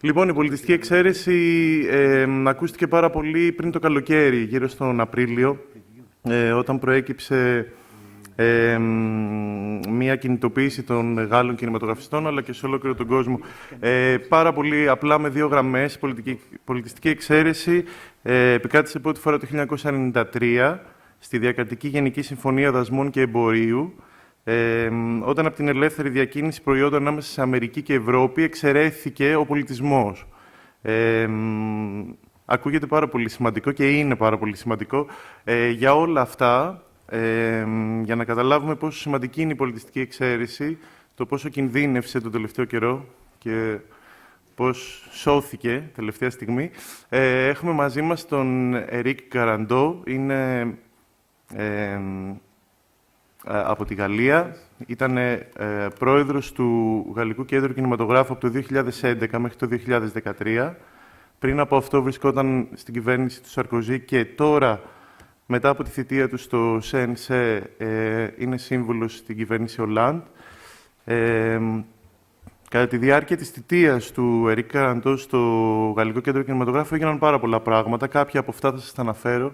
Λοιπόν, η πολιτιστική εξαίρεση ακούστηκε πάρα πολύ πριν το καλοκαίρι, γύρω στον Απρίλιο, όταν προέκυψε μία κινητοποίηση των Γάλλων κινηματογραφιστών, αλλά και σε ολόκληρο τον κόσμο. Πάρα πολύ απλά με δύο γραμμές. Πολιτιστική εξαίρεση επικράτησε πρώτη φορά το 1993 στη διακρατική Γενική Συμφωνία Δασμών και Εμπορίου, όταν από την ελεύθερη διακίνηση προϊόντων ανάμεσα σε Αμερική και Ευρώπη εξαιρέθηκε ο πολιτισμός. Ακούγεται πάρα πολύ σημαντικό και είναι πάρα πολύ σημαντικό. Για όλα αυτά, για να καταλάβουμε πόσο σημαντική είναι η πολιτιστική εξαίρεση, το πόσο κινδύνευσε τον τελευταίο καιρό και πώς σώθηκε τελευταία στιγμή, έχουμε μαζί μας τον Éric Garandeau. Είναι από τη Γαλλία. Ήταν πρόεδρος του Γαλλικού Κέντρου Κινηματογράφου από το 2011 μέχρι το 2013. Πριν από αυτό βρισκόταν στην κυβέρνηση του Σαρκοζή και τώρα, μετά από τη θητεία του στο ΣΕΝΣΕ, είναι σύμβουλος στην κυβέρνηση Ολάντ. Κατά τη διάρκεια της θητείας του Éric Garandeau στο Γαλλικό Κέντρο Κινηματογράφου έγιναν πάρα πολλά πράγματα. Κάποια από αυτά θα σας τα αναφέρω.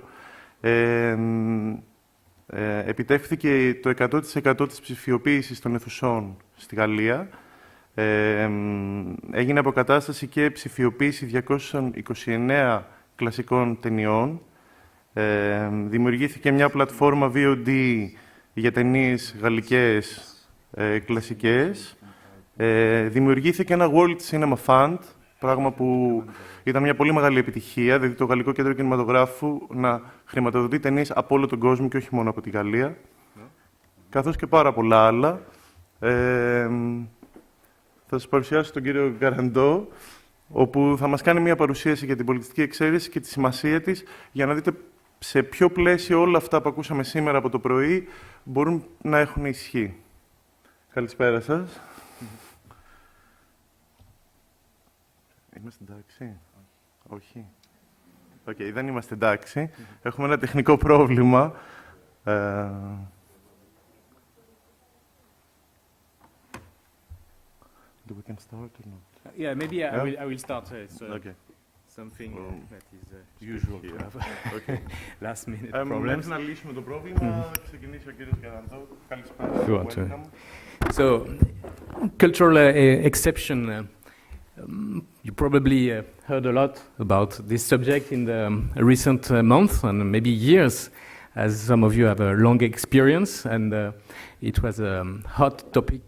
Επιτεύχθηκε το 100% της ψηφιοποίησης των αιθουσών στη Γαλλία. Έγινε αποκατάσταση και ψηφιοποίηση 229 κλασικών ταινιών. Δημιουργήθηκε μια πλατφόρμα VOD για ταινίες γαλλικές κλασικές. Δημιουργήθηκε ένα World Cinema Fund, πράγμα που ήταν μια πολύ μεγάλη επιτυχία, δηλαδή το Γαλλικό Κέντρο Κινηματογράφου να χρηματοδοτεί ταινίες από όλο τον κόσμο και όχι μόνο από τη Γαλλία, καθώς και πάρα πολλά άλλα. Θα σας παρουσιάσω τον κύριο Garandeau, όπου θα μας κάνει μια παρουσίαση για την πολιτιστική εξαίρεση και τη σημασία της, για να δείτε σε ποιο πλαίσιο όλα αυτά που ακούσαμε σήμερα από το πρωί μπορούν να έχουν ισχύ. Καλησπέρα σας. Είμαστε εντάξει? Όχι. Οκ, δεν είμαστε εντάξει. Έχουμε ένα τεχνικό πρόβλημα. Do we can start or not? Yeah, maybe I will start. It's Okay. something that is Usual. Okay. last minute problems. Πρέπει να λύσουμε το πρόβλημα. Ξεκινήσει ο κύριος Garandeau. Καλησπέρα. Sure. Welcome. So, cultural exception. You probably heard a lot about this subject in the recent months and maybe years, as some of you have a long experience, and it was a hot topic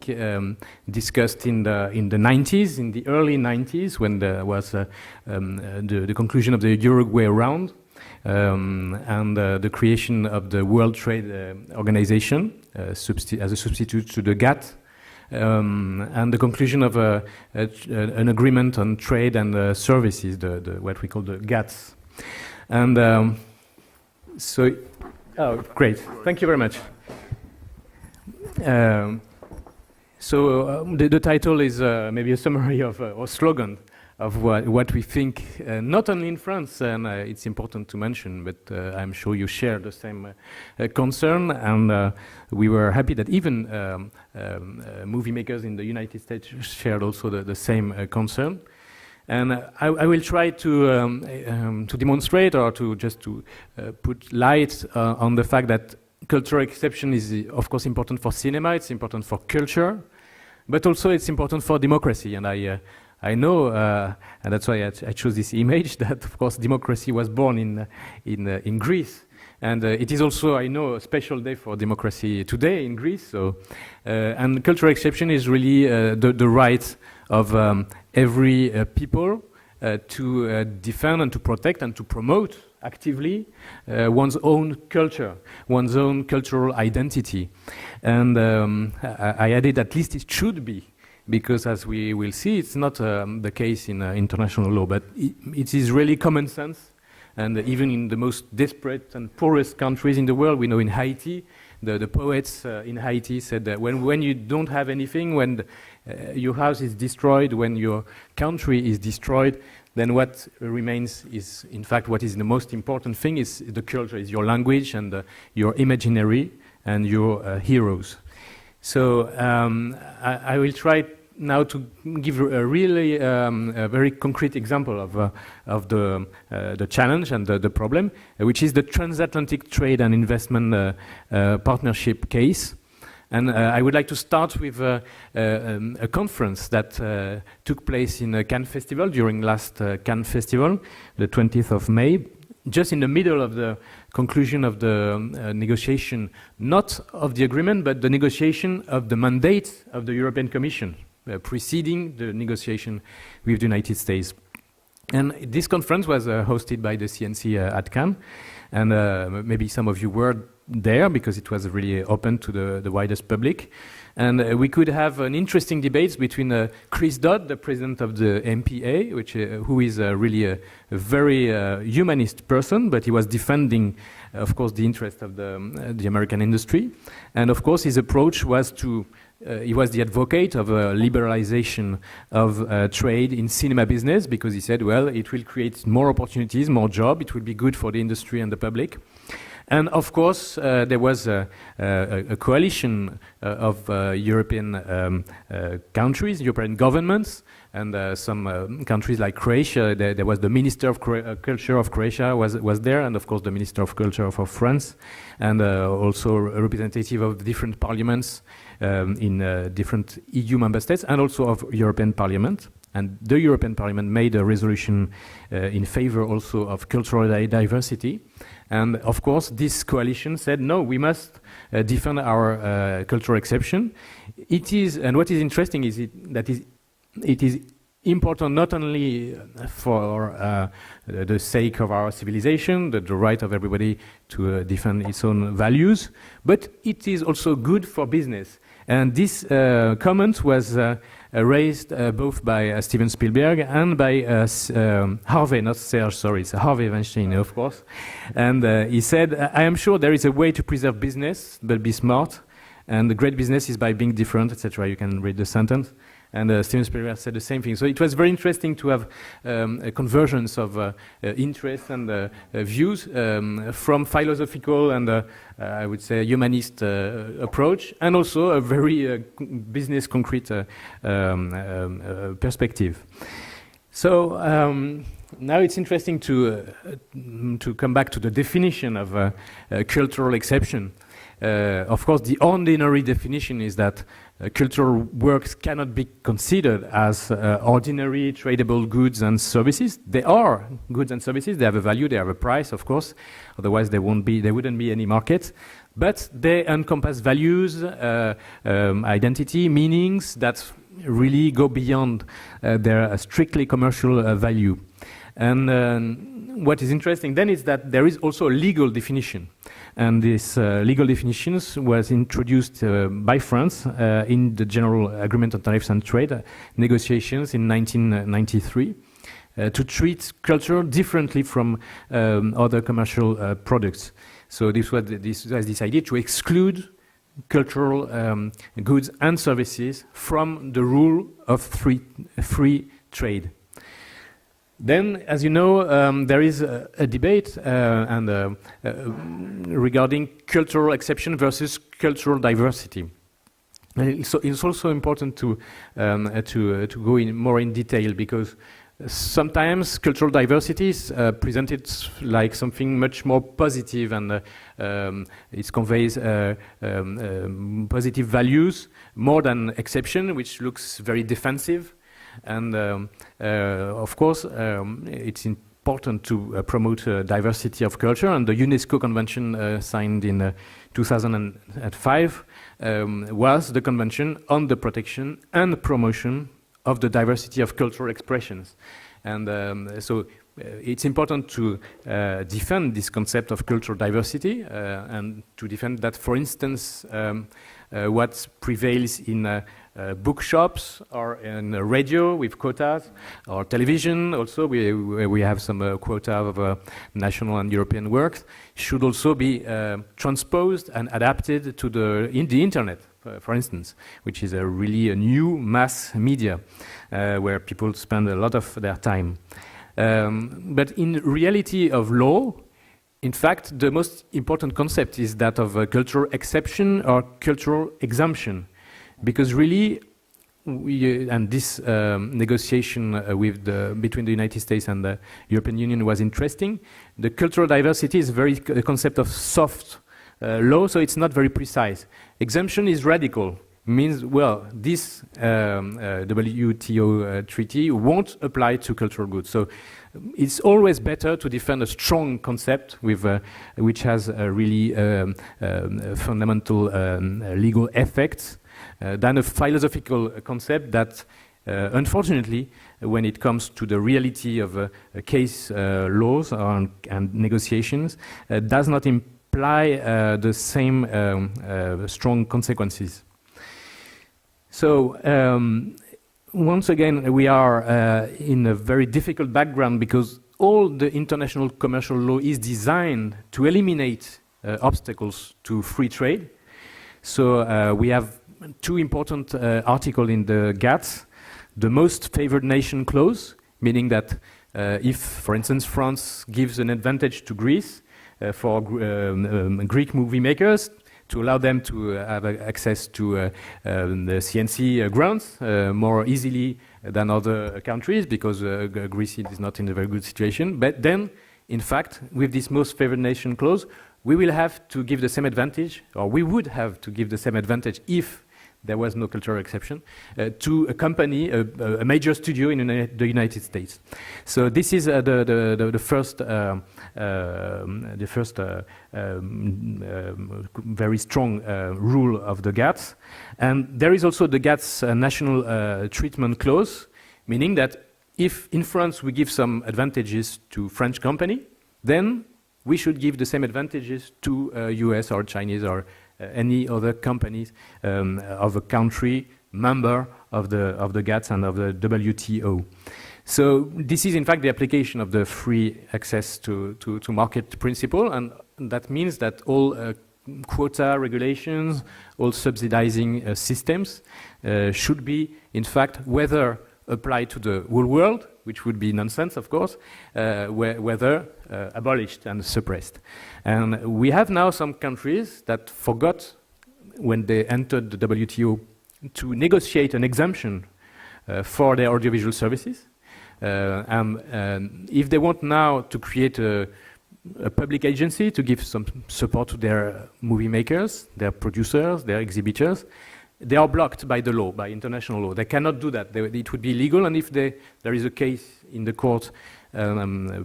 discussed in the 90s, in the early 90s, when there was the conclusion of the Uruguay round and the creation of the World Trade Organization as a substitute to the GATT. And the conclusion of an agreement on trade and services, what we call the GATT. And oh, great. Thank you very much. The title is maybe a summary of or slogan of what we think, not only in France, and it's important to mention, but I'm sure you share the same concern, and we were happy that even movie makers in the United States shared also the same concern. And I will try to demonstrate or to just to put light on the fact that cultural exception is, of course, important for cinema, it's important for culture, but also it's important for democracy, and I know, and that's why I chose this image, that of course democracy was born in Greece, and it is also, I know, a special day for democracy today in Greece. So, and cultural exception is really the right of every people to defend and to protect and to promote actively one's own culture, one's own cultural identity, and I added at least it should be. Because as we will see, it's not the case in international law, but it is really common sense. And even in the most desperate and poorest countries in the world, we know in Haiti, the poets in Haiti said that when you don't have anything, when your house is destroyed, when your country is destroyed, then what remains is, in fact, what is the most important thing is the culture, is your language and your imaginary and your heroes. So I will try now to give a really a very concrete example of the challenge and the problem, which is the transatlantic trade and investment partnership case. And I would like to start with a conference that took place in Cannes Festival during last Cannes Festival, the 20th of May, just in the middle of the conclusion of the negotiation, not of the agreement, but the negotiation of the mandate of the European Commission, preceding the negotiation with the United States. And this conference was hosted by the CNC at Cannes, and maybe some of you were there because it was really open to the widest public. And we could have an interesting debate between Chris Dodd, the president of the MPA, who is really a very humanist person, but he was defending, of course, the interest of the American industry. And of course, his approach was he was the advocate of a liberalization of trade in cinema business, because he said, well, it will create more opportunities, more jobs, it will be good for the industry and the public. And of course, there was a coalition of European countries, European governments, and some countries like Croatia. There was the Minister of Culture of Croatia was there, and of course the Minister of Culture of France, and also a representative of different parliaments in different EU member states, and also of European Parliament. And the European Parliament made a resolution in favor also of cultural diversity. And of course, this coalition said, no, we must defend our cultural exception. It is, and what is interesting is that it is important not only for the sake of our civilization, the right of everybody to defend its own values, but it is also good for business. And this comment was raised both by Steven Spielberg and by Harvey, not Serge, sorry, it's Harvey Weinstein, of course. And he said, I am sure there is a way to preserve business, but be smart. And the great business is by being different, etc. You can read the sentence. And Steven Spielberg said the same thing. So it was very interesting to have a convergence of interests and views from philosophical and I would say humanist approach, and also a very business concrete perspective. So now it's interesting to come back to the definition of cultural exception. Of course, the ordinary definition is that cultural works cannot be considered as ordinary tradable goods and services. They are goods and services. They have a value. They have a price, of course. Otherwise, there wouldn't be any market. But they encompass values, identity, meanings that really go beyond their strictly commercial value. And what is interesting then is that there is also a legal definition. And this legal definitions was introduced by France in the General Agreement on Tariffs and Trade negotiations in 1993 to treat culture differently from other commercial products. So this was this idea to exclude cultural goods and services from the rule of free trade. Then, as you know, there is a debate regarding cultural exception versus cultural diversity. So it's also important to go more in detail, because sometimes cultural diversity is presented like something much more positive, and it conveys positive values more than exception, which looks very defensive. And of course, it's important to promote diversity of culture, and the UNESCO Convention signed in 2005 was the Convention on the Protection and Promotion of the Diversity of Cultural Expressions. And so it's important to defend this concept of cultural diversity and to defend that, for instance, what prevails in bookshops or in radio with quotas, or television also, we have some quota of national and European works, should also be transposed and adapted to the internet, for instance, which is really a new mass media where people spend a lot of their time. But in reality of law, in fact, the most important concept is that of cultural exception or cultural exemption, because really and this negotiation between the United States and the European Union was interesting. The cultural diversity is a concept of soft law, so it's not very precise. Exemption is radical. Means, well, this WTO treaty won't apply to cultural goods. So it's always better to defend a strong concept which has a really fundamental legal effects than a philosophical concept that, unfortunately, when it comes to the reality of case laws and negotiations, does not imply the same strong consequences. So once again, we are in a very difficult background because all the international commercial law is designed to eliminate obstacles to free trade. So we have two important articles in the GATT. The most favored nation clause, meaning that if, for instance, France gives an advantage to Greece for Greek movie makers, to allow them to have access to the CNC grants more easily than other countries, because Greece is not in a very good situation. But then, in fact, with this most favored nation clause, we will have to give the same advantage, or we would have to give the same advantage if there was no cultural exception, to a company, a major studio in the United States. So this is the first very strong rule of the GATT. And there is also the GATT's national treatment clause, meaning that if in France we give some advantages to French company, then we should give the same advantages to US or Chinese or any other companies of a country member of the GATT and of the WTO. So this is in fact the application of the free access to market principle, and that means that all quota regulations, all subsidizing systems should be in fact whether applied to the whole world, which would be nonsense, of course, whether abolished and suppressed. And we have now some countries that forgot, when they entered the WTO, to negotiate an exemption for their audiovisual services. And if they want now to create a public agency to give some support to their movie makers, their producers, their exhibitors, they are blocked by the law, by international law. They cannot do that. It would be illegal, and if there is a case in the court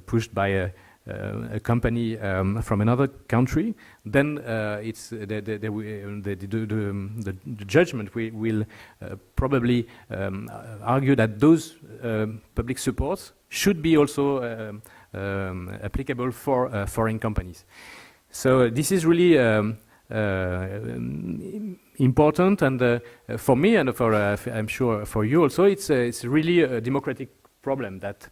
pushed by a company from another country, then the judgment will probably argue that those public supports should be also applicable for foreign companies. So this is really important, and for me, and for I'm sure for you also, it's really a democratic problem that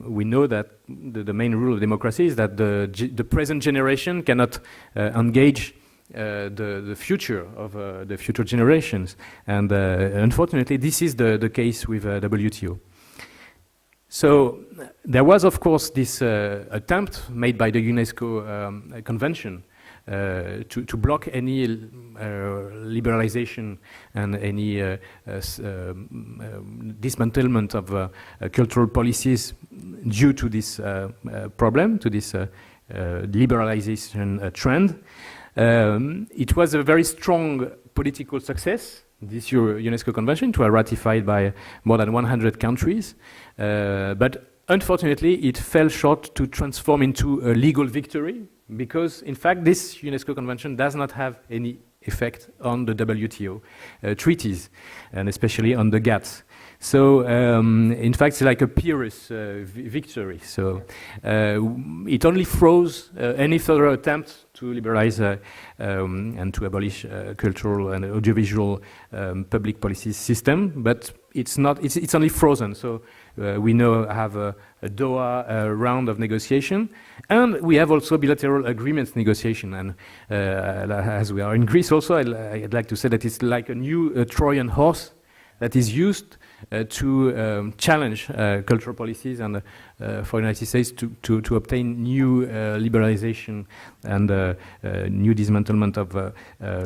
we know that the main rule of democracy is that the present generation cannot engage the future of the future generations, and unfortunately, this is the case with WTO. So there was, of course, this attempt made by the UNESCO Convention to block any liberalization and any dismantlement of cultural policies due to this problem, to this liberalization trend. It was a very strong political success, this UNESCO Convention. It was ratified by more than 100 countries, but unfortunately it fell short to transform into a legal victory, because in fact this UNESCO Convention does not have any effect on the WTO treaties, and especially on the GATT. So in fact it's like a Pyrrhus victory. So it only froze any further attempt to liberalize and to abolish cultural and audiovisual public policy system, but it's only frozen. So we now have a Doha round of negotiation, and we have also bilateral agreements negotiation. And as we are in Greece also, I'd like to say that it's like a new Trojan horse that is used to challenge cultural policies and for the United States to obtain new liberalization and new dismantlement of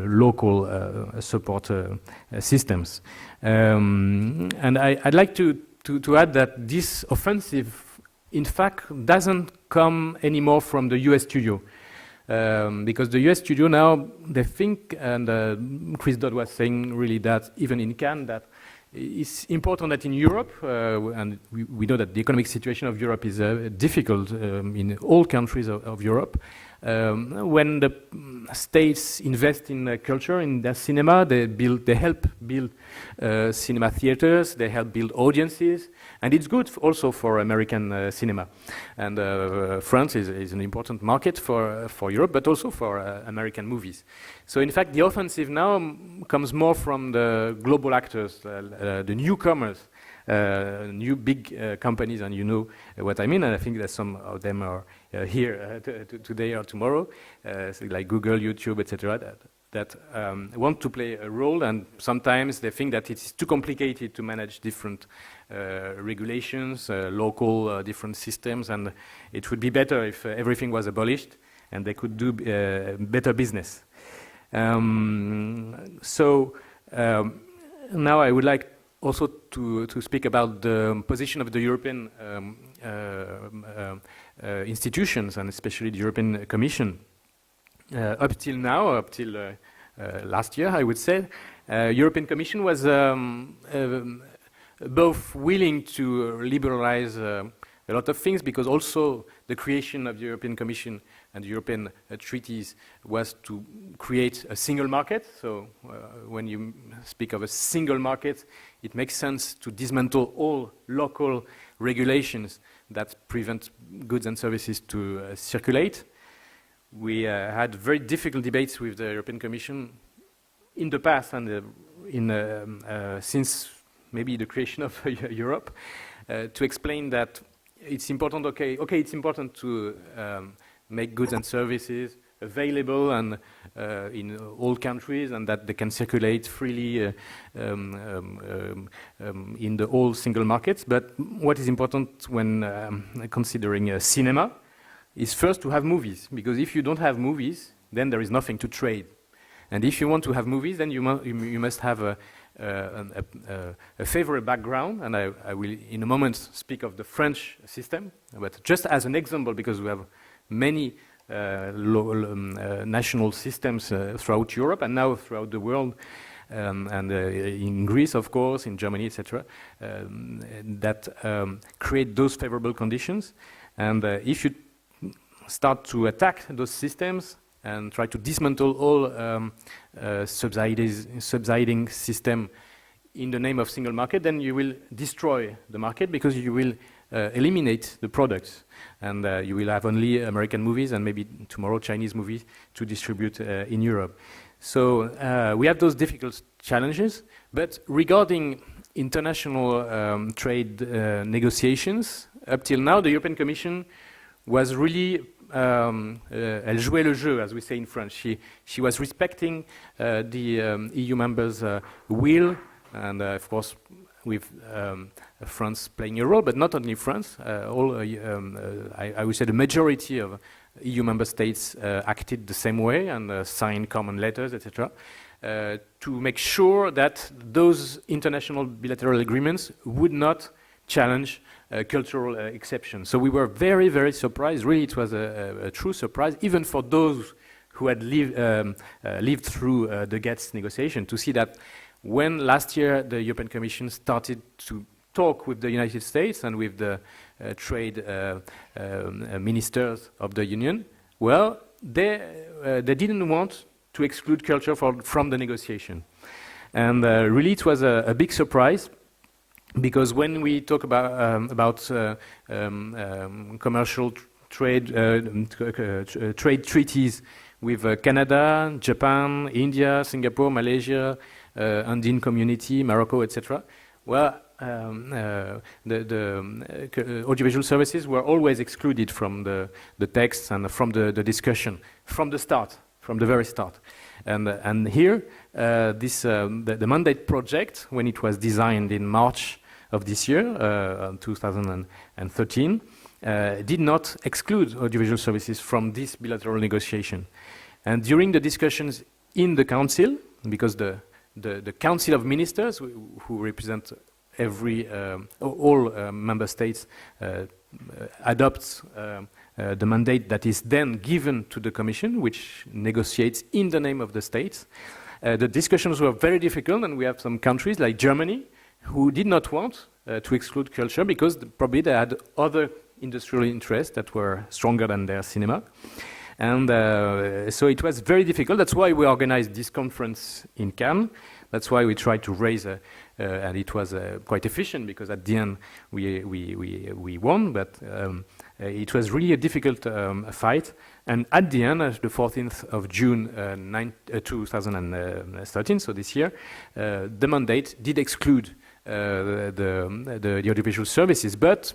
local support systems. And I'd like to add that this offensive, in fact, doesn't come anymore from the US studio. Because the US studio now, they think, and Chris Dodd was saying really that even in Cannes, that it's important that in Europe, and we know that the economic situation of Europe is difficult in all countries of Europe, when the states invest in culture, in their cinema, they help build cinema theaters, they help build audiences, and it's good also for American cinema. And France is an important market for Europe, but also for American movies. So in fact, the offensive now comes more from the global actors, the newcomers, new big companies, and you know what I mean, and I think that some of them are here today or tomorrow, so like Google, YouTube, etc., that want to play a role, and sometimes they think that it's too complicated to manage different regulations, local different systems, and it would be better if everything was abolished and they could do better business. So now I would like also to speak about the position of the European institutions, and especially the European Commission. Up till now, up till last year, I would say, European Commission was both willing to liberalize a lot of things, because also the creation of the European Commission and the European treaties was to create a single market. So when you speak of a single market, it makes sense to dismantle all local regulations that prevent goods and services to circulate. We had very difficult debates with the European Commission in the past and since maybe the creation of Europe, to explain that it's important, it's important to make goods and services available and in all countries, and that they can circulate freely in the whole single markets. But what is important when considering cinema is first to have movies, because if you don't have movies, then there is nothing to trade. And if you want to have movies, then you must have a favorable background, and I will in a moment speak of the French system, but just as an example, because we have many national systems throughout Europe and now throughout the world, and in Greece, of course, in Germany, etc., that create those favorable conditions. And if you start to attack those systems and try to dismantle all subsidizing system in the name of single market, then you will destroy the market, because you will eliminate the products, and you will have only American movies and maybe tomorrow Chinese movies to distribute in Europe. So we have those difficult challenges, but regarding international trade negotiations, up till now the European Commission was really elle jouait le jeu, as we say in French. She was respecting the EU members' will, and of course with France playing a role, but not only France. I would say the majority of EU member states acted the same way and signed common letters, etc., to make sure that those international bilateral agreements would not challenge cultural exceptions. So we were very, very surprised. Really, it was a true surprise, even for those who had lived through the GATT negotiation, to see that when last year the European Commission started to talk with the United States and with the trade ministers of the Union, well, they didn't want to exclude culture from the negotiation. And really, it was a big surprise, because when we talk about commercial trade treaties with Canada, Japan, India, Singapore, Malaysia, Andean Community, Morocco, etc., well, the audiovisual services were always excluded from the texts and from the discussion from the start, from the very start. And here the mandate project, when it was designed in March of this year, 2013, did not exclude audiovisual services from this bilateral negotiation. And during the discussions in the Council, because the Council of Ministers, who represent all member states, adopts the mandate that is then given to the Commission, which negotiates in the name of the states. The discussions were very difficult, and we have some countries like Germany who did not want to exclude culture because probably they had other industrial interests that were stronger than their cinema. And so it was very difficult. That's why we organized this conference in Cannes. That's why we tried to raise, and it was quite efficient because at the end we won, but it was really a difficult fight. And at the end, the 14th of June 2013, so this year, the mandate did exclude the audiovisual services, but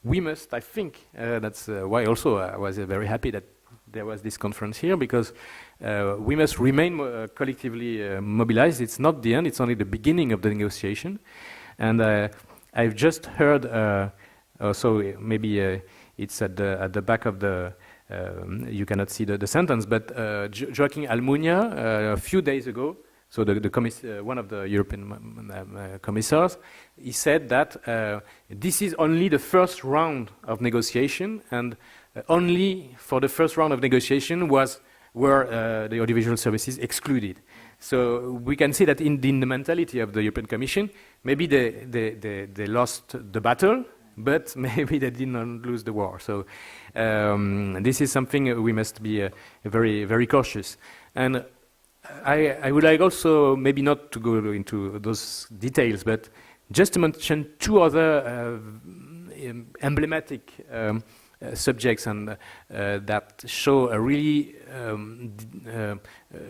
we must, I think, that's why also I was very happy that there was this conference here, because we must remain collectively mobilized. It's not the end, it's only the beginning of the negotiation. And I've just heard, so maybe it's at the back of the, you cannot see the sentence, but Joaquin Almunia, a few days ago, so one of the European commissars, he said that this is only the first round of negotiation, and only for the first round of negotiation were the audiovisual services excluded. So we can see that in the mentality of the European Commission, maybe they lost the battle, but maybe they did not lose the war. So this is something we must be very, very cautious. And I would like also, maybe not to go into those details, but just to mention two other emblematic subjects and that show a really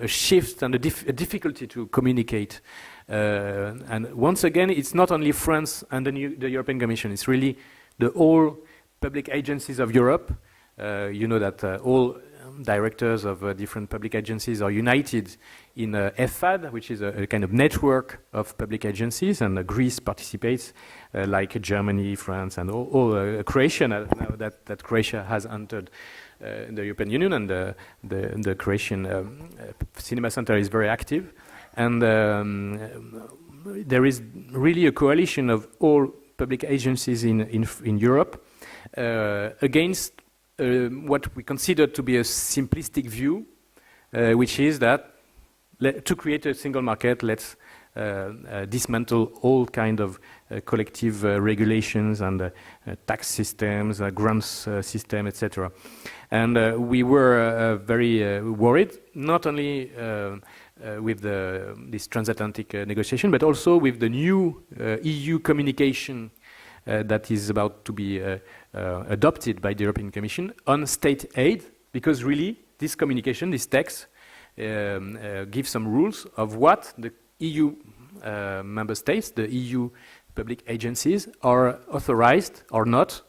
a shift and a difficulty to communicate. And once again, it's not only France and the European Commission, it's really the all public agencies of Europe. You know that all directors of different public agencies are united in EFAD, which is a kind of network of public agencies, and Greece participates, like Germany, France, and all Croatia, now that Croatia has entered the European Union, and the Croatian Cinema Center is very active. And there is really a coalition of all public agencies in Europe against what we consider to be a simplistic view, which is that to create a single market, let's dismantle all kind of collective regulations and tax systems, grants system, etc. And we were very worried, not only with this transatlantic negotiation, but also with the new EU communication that is about to be adopted by the European Commission on state aid, because really this communication, this text, gives some rules of what the EU member states, the EU public agencies, are authorized or not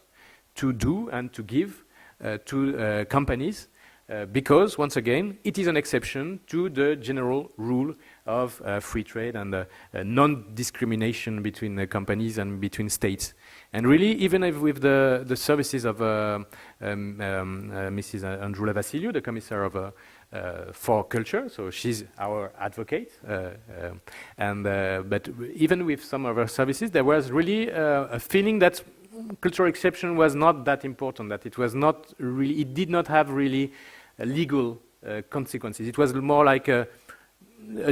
to do and to give to companies, because, once again, it is an exception to the general rule of free trade and non-discrimination between companies and between states. And really, even if with the services of Mrs. Androula Vassiliou, the Commissaire for Culture, so she's our advocate, but even with some of her services, there was really a feeling that cultural exception was not that important, that it was not really, it did not have really legal consequences. It was more like a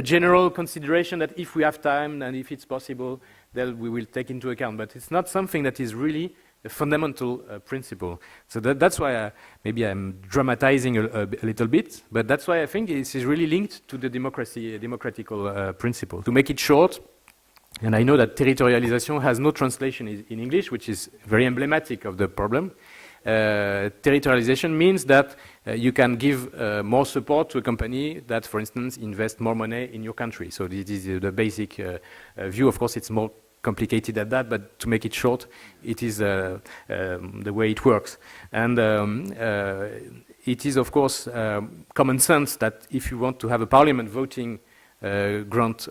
general consideration that if we have time and if it's possible, then we will take into account. But it's not something that is really a fundamental principle. So that's why maybe I'm dramatizing a little bit, but that's why I think this is really linked to the democratical principle. To make it short, and I know that territorialization has no translation in English, which is very emblematic of the problem. Territorialization means that you can give more support to a company that, for instance, invests more money in your country. So this is the basic view. Of course, it's more complicated than that, but to make it short, it is the way it works. And it is, of course, common sense that if you want to have a parliament voting grant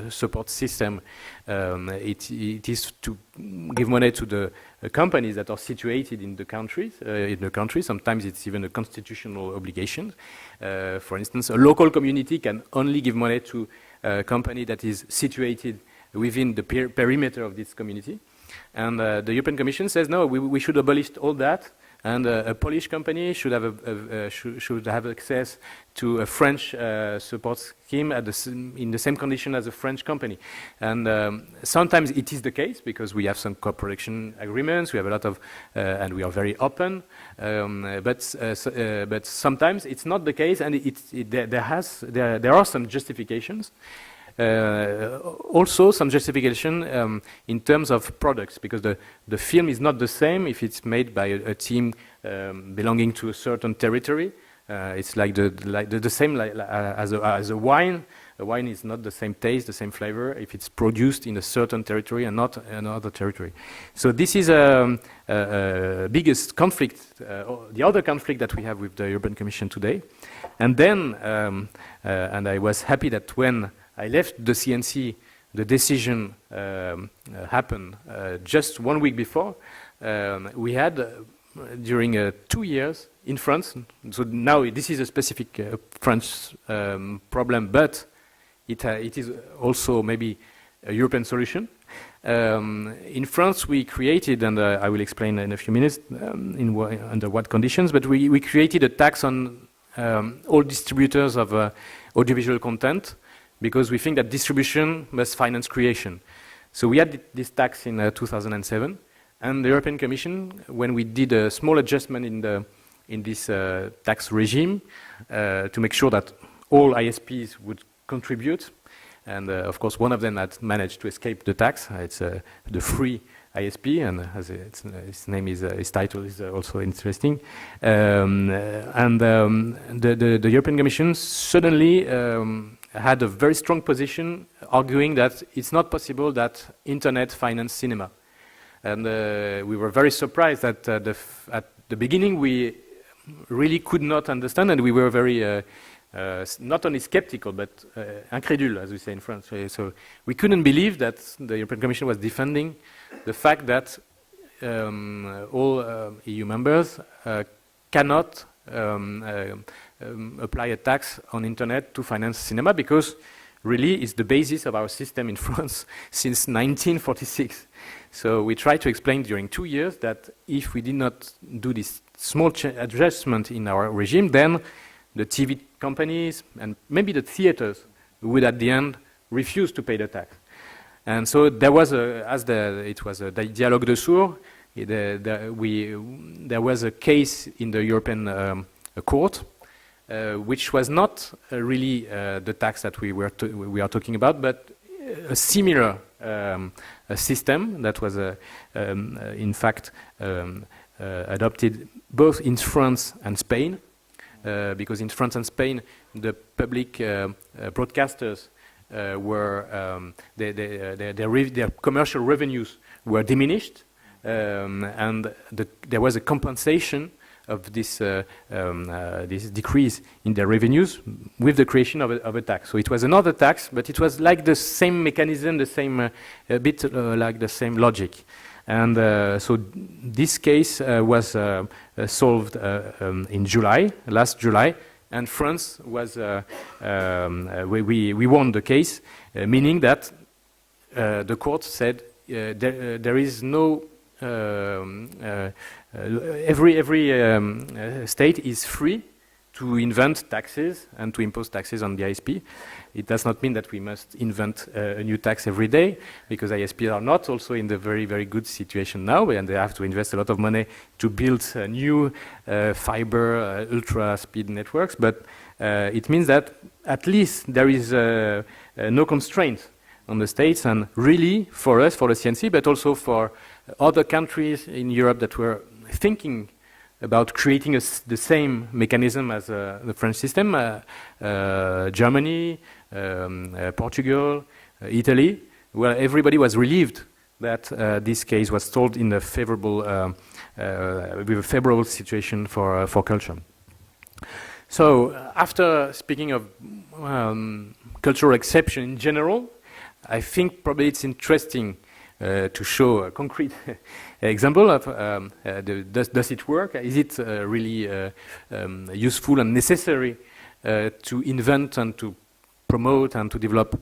support system. It is to give money to the companies that are situated in the countries. Sometimes it's even a constitutional obligation. For instance, a local community can only give money to a company that is situated within the perimeter of this community. And the European Commission says, no, we should abolish all that, and a Polish company should have access to a French support scheme in the same condition as a French company. And sometimes it is the case, because we have some co-production agreements, we have a lot of, and we are very open, but sometimes it's not the case, and there are some justifications. Also some justification in terms of products, because the film is not the same if it's made by a team belonging to a certain territory. It's like the same as a wine. A wine is not the same taste, the same flavor if it's produced in a certain territory and not another territory. So this is a biggest conflict, the other conflict that we have with the European Commission today. And then, and I was happy that when I left the CNC, the decision happened just 1 week before. We had, during 2 years in France, so now this is a specific French problem, but it is also maybe a European solution. In France, we created, and I will explain in a few minutes under what conditions, but we created a tax on all distributors of audiovisual content, because we think that distribution must finance creation. So we had this tax in 2007, and the European Commission, when we did a small adjustment in this tax regime to make sure that all ISPs would contribute, and of course one of them had managed to escape the tax. It's the free ISP, and as its name is, its title is also interesting. The European Commission suddenly had a very strong position, arguing that it's not possible that internet finance cinema. And we were very surprised that at the beginning we really could not understand, and we were very not only skeptical but incrédule, as we say in France. So we couldn't believe that the European Commission was defending the fact that all EU members cannot apply a tax on internet to finance cinema, because really it's the basis of our system in France since 1946. So we tried to explain during 2 years that if we did not do this small adjustment in our regime, then the TV companies and maybe the theaters would at the end refuse to pay the tax. And so there was it was a dialogue de sourds. There was a case in the European court, which was not really the tax that we are talking about, but a similar system that was in fact adopted both in France and Spain, because in France and Spain the public broadcasters were their commercial revenues were diminished, and there was a compensation of this decrease in their revenues with the creation of a tax. So it was another tax, but it was like the same mechanism, the same bit like the same logic. And so this case was solved in last July, and France was we won the case, meaning that the court said there is no every state is free to invent taxes and to impose taxes on the ISP. It does not mean that we must invent a new tax every day, because ISPs are not also in the very, very good situation now, and they have to invest a lot of money to build new fiber, ultra-speed networks. But it means that at least there is no constraint on the states, and really for us, for the CNC, but also for other countries in Europe that were thinking about creating the same mechanism as the French system, Germany, Portugal, Italy, where everybody was relieved that this case was solved in a favorable, with a favorable situation for culture. So after speaking of cultural exception in general, I think probably it's interesting to show a concrete example of does it work? Is it really useful and necessary to invent and to promote and to develop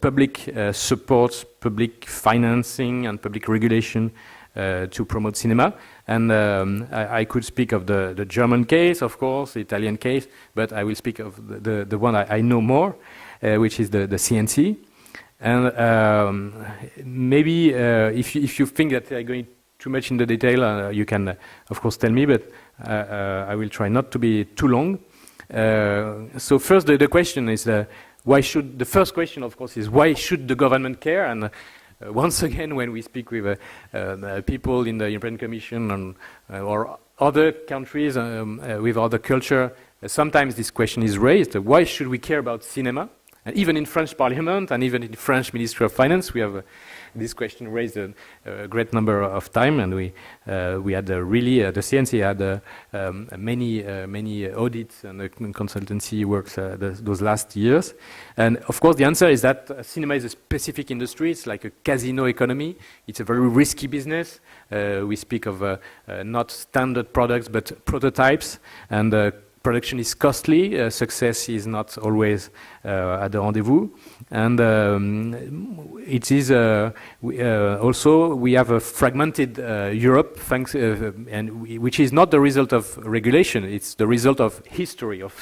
public support, public financing and public regulation to promote cinema? And I could speak of the German case, of course, the Italian case, but I will speak of the one I know more, which is the CNC. And maybe if you think that I'm going too much in the detail, you can, of course, tell me, but I will try not to be too long. So first, the question is, the first question, of course, is why should the government care? And once again, when we speak with people in the European Commission or other countries with other culture, sometimes this question is raised. Why should we care about cinema? And even in French Parliament and even in French Ministry of Finance, we have this question raised a great number of times, and we had really the CNC had many audits and consultancy works those last years. And of course, the answer is that cinema is a specific industry. It's like a casino economy. It's a very risky business. We speak of not standard products but prototypes, and production is costly, success is not always at the rendezvous, and it is also we have a fragmented Europe, which is not the result of regulation. It's the result of history, of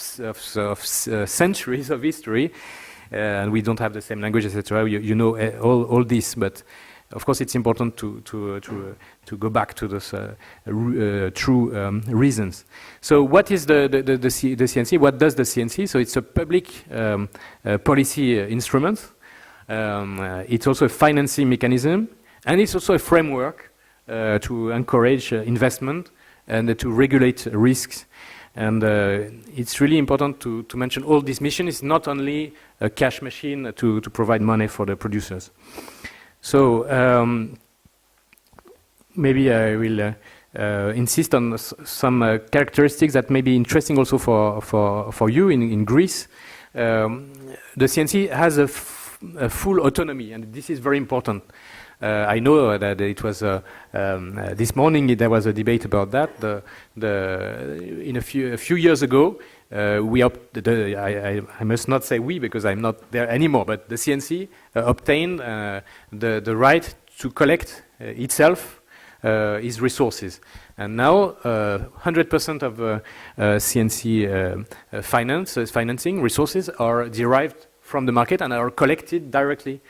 centuries of history, and we don't have the same language, etc. You know all this, but of course, it's important to go back to those true reasons. So, what is the CNC? What does the CNC? So, it's a public policy instrument. It's also a financing mechanism, and it's also a framework to encourage investment and to regulate risks. And it's really important to mention all this mission is not only a cash machine to provide money for the producers. So maybe I will insist on some characteristics that may be interesting also for you in Greece. The CNC has a full autonomy, and this is very important. I know that it was this morning there was a debate about that. A few years ago, I must not say we because I'm not there anymore, but the CNC obtained the right to collect itself its resources. And now 100% of CNC financing resources are derived from the market and are collected directly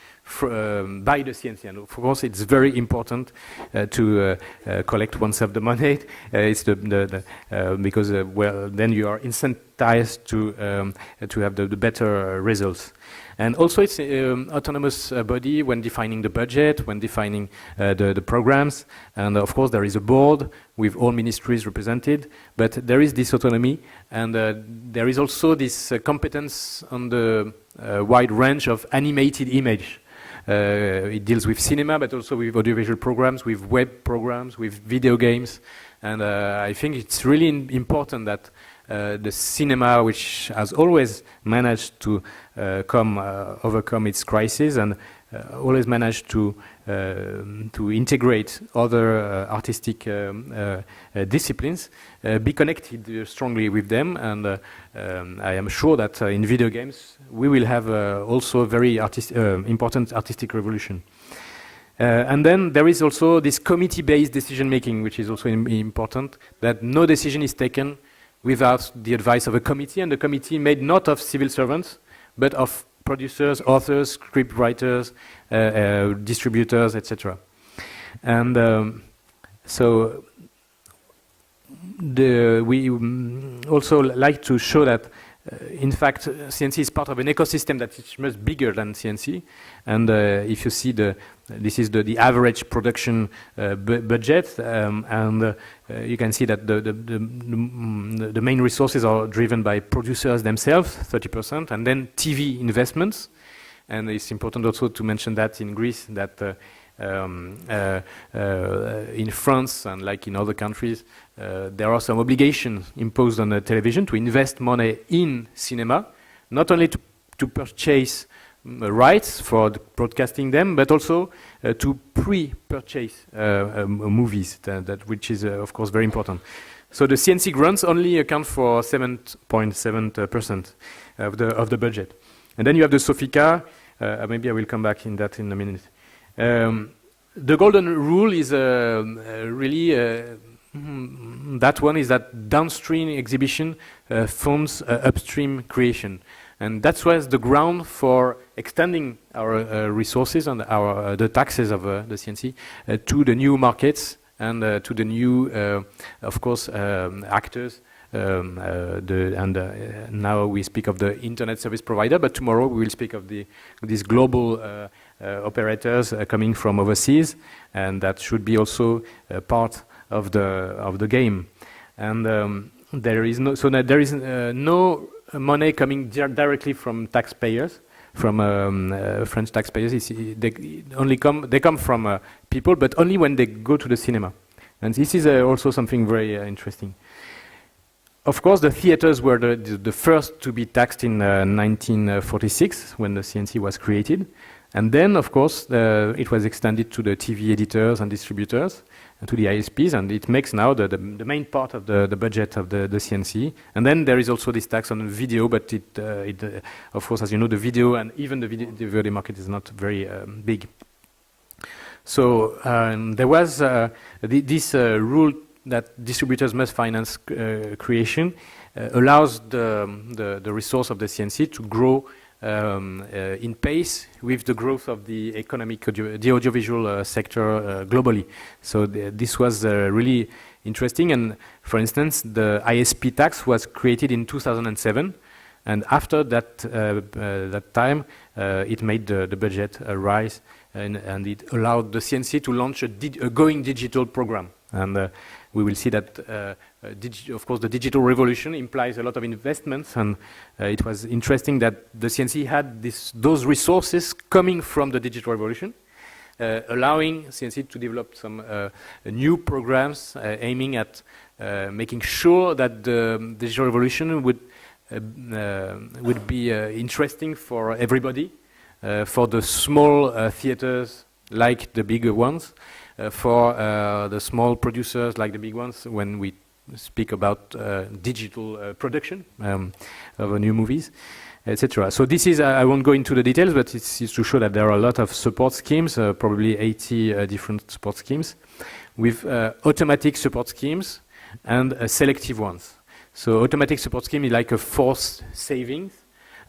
by the CNC. And of course, it's very important to collect oneself the money. It's because then you are incentivized to have the better results. And also, it's an autonomous body when defining the budget, when defining the programs. And of course, there is a board with all ministries represented. But there is this autonomy, and there is also this competence on the wide range of animated image. It deals with cinema, but also with audiovisual programs, with web programs, with video games. And I think it's really important that the cinema, which has always managed to overcome its crisis and always managed to integrate other artistic disciplines, be connected strongly with them. And I am sure that in video games we will have also a very important artistic revolution. And then there is also this committee-based decision-making, which is also important, that no decision is taken without the advice of a committee, and the committee made not of civil servants, but of producers, authors, script writers, distributors, etc. And so we also like to show that in fact, CNC is part of an ecosystem that is much bigger than CNC. And if you see this is the average production budget, and you can see that the main resources are driven by producers themselves, 30%, and then TV investments. And it's important also to mention that in Greece, that in France and like in other countries, there are some obligations imposed on the television to invest money in cinema, not only to purchase rights for broadcasting them, but also to pre-purchase movies, which is of course very important. So the CNC grants only account for 7.7% of the budget. And then you have the Sofica. Maybe I will come back in that in a minute. The golden rule is really that one is that downstream exhibition funds upstream creation. And that was the ground for extending our resources and the taxes of the CNC to the new markets and to the new, of course, actors. Now we speak of the internet service provider, but tomorrow we will speak of these global operators coming from overseas, and that should be also part of the game. And there is no money coming directly from taxpayers, from French taxpayers. They come from people, but only when they go to the cinema. And this is also something very interesting. Of course, the theaters were the first to be taxed in 1946 when the CNC was created. And then, of course, it was extended to the TV editors and distributors, and to the ISPs, and it makes now the main part of the budget of the CNC. And then there is also this tax on video, but of course, as you know, the video and even the video market is not very big. So there was this rule that distributors must finance creation, allows the resource of the CNC to grow in pace with the growth of the the audiovisual sector globally. So this was really interesting. And for instance, the ISP tax was created in 2007, and after that time, it made the budget rise, and it allowed the CNC to launch a going digital program. And we will see that, of course, the digital revolution implies a lot of investments, and it was interesting that the CNC had those resources coming from the digital revolution, allowing CNC to develop some new programs aiming at making sure that the digital revolution would be interesting for everybody, for the small theaters like the bigger ones, for the small producers like the big ones when we speak about digital production of new movies, etc. So this is, I won't go into the details, but it's to show that there are a lot of support schemes, probably 80 different support schemes, with automatic support schemes and selective ones. So automatic support scheme is like a forced savings,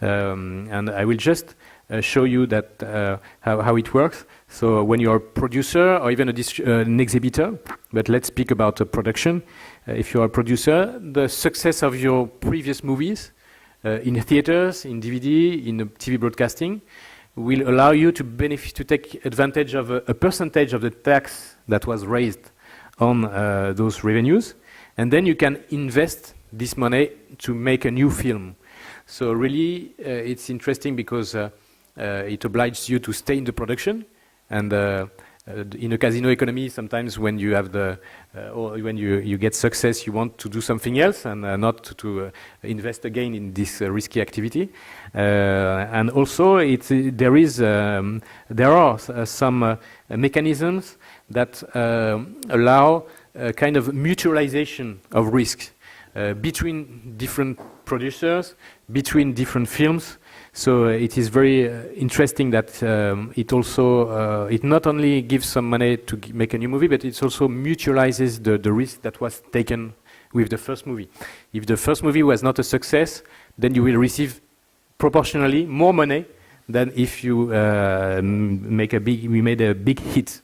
and I will just show you that how it works. So when you're a producer or even an exhibitor, but let's speak about a production. If you're a producer, the success of your previous movies in theaters, in DVD, in TV broadcasting, will allow you to take advantage of a percentage of the tax that was raised on those revenues, and then you can invest this money to make a new film. So really, it's interesting because it obliges you to stay in the production, and in a casino economy, sometimes when you have or when you get success, you want to do something else and not to invest again in this risky activity. And also, there are some mechanisms that allow a kind of mutualization of risks between different producers, between different films. So it is very interesting that it also it not only gives some money to make a new movie, but it also mutualizes the risk that was taken with the first movie. If the first movie was not a success, then you will receive proportionally more money than if you made a big hit.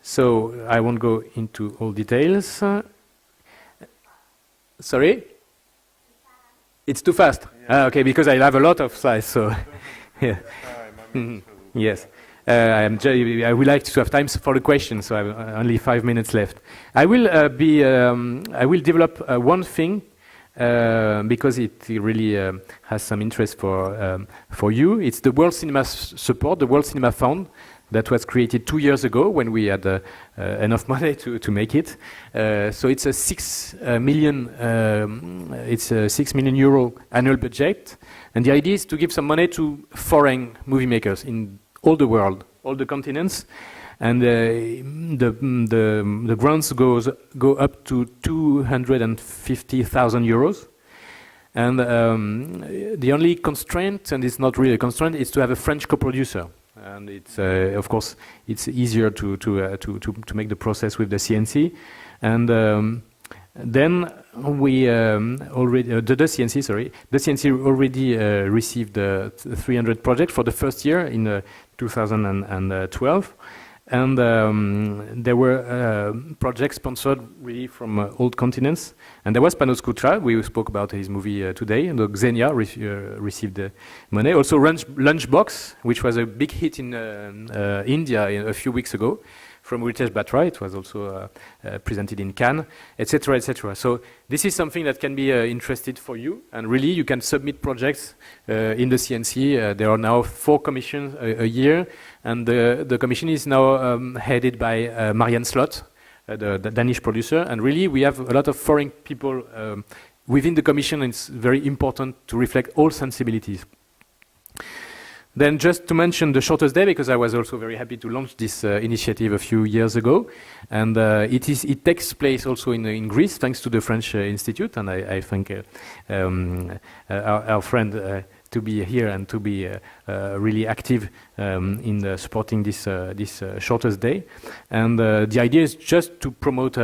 So I won't go into all details. Sorry? It's too fast. Yeah. Okay, because I have a lot of slides, so yeah. Yes. I would like to have time for the questions, so I have only 5 minutes left. I will develop one thing because it really has some interest for you. It's the World Cinema Support, the World Cinema Fund, that was created 2 years ago when we had enough money to make it. So it's a 6 million euro annual budget, and the idea is to give some money to foreign movie makers in all the world, all the continents, and the grants go up to 250,000 euros. And the only constraint, and it's not really a constraint, is to have a French co-producer. And it's of course it's easier to make the process with the CNC, and then we already the CNC already received 300 projects for the first year in 2012, and there were projects sponsored really from all continents. And there was Panos Culturelle, we spoke about his movie today, and Xenia received money. Also Lunchbox, which was a big hit in India a few weeks ago, from Ritesh Batra. It was also presented in Cannes, etc., etc. So this is something that can be interesting for you, and really you can submit projects in the CNC. There are now 4 commissions a year, and the commission is now headed by Marianne Slot, the Danish producer, and really we have a lot of foreign people within the commission, and it's very important to reflect all sensibilities. Then just to mention the Shortest Day, because I was also very happy to launch this initiative a few years ago, and it takes place also in Greece, thanks to the French Institute, and I thank our friend to be here and to be really active in supporting this Shortest Day. And the idea is just to promote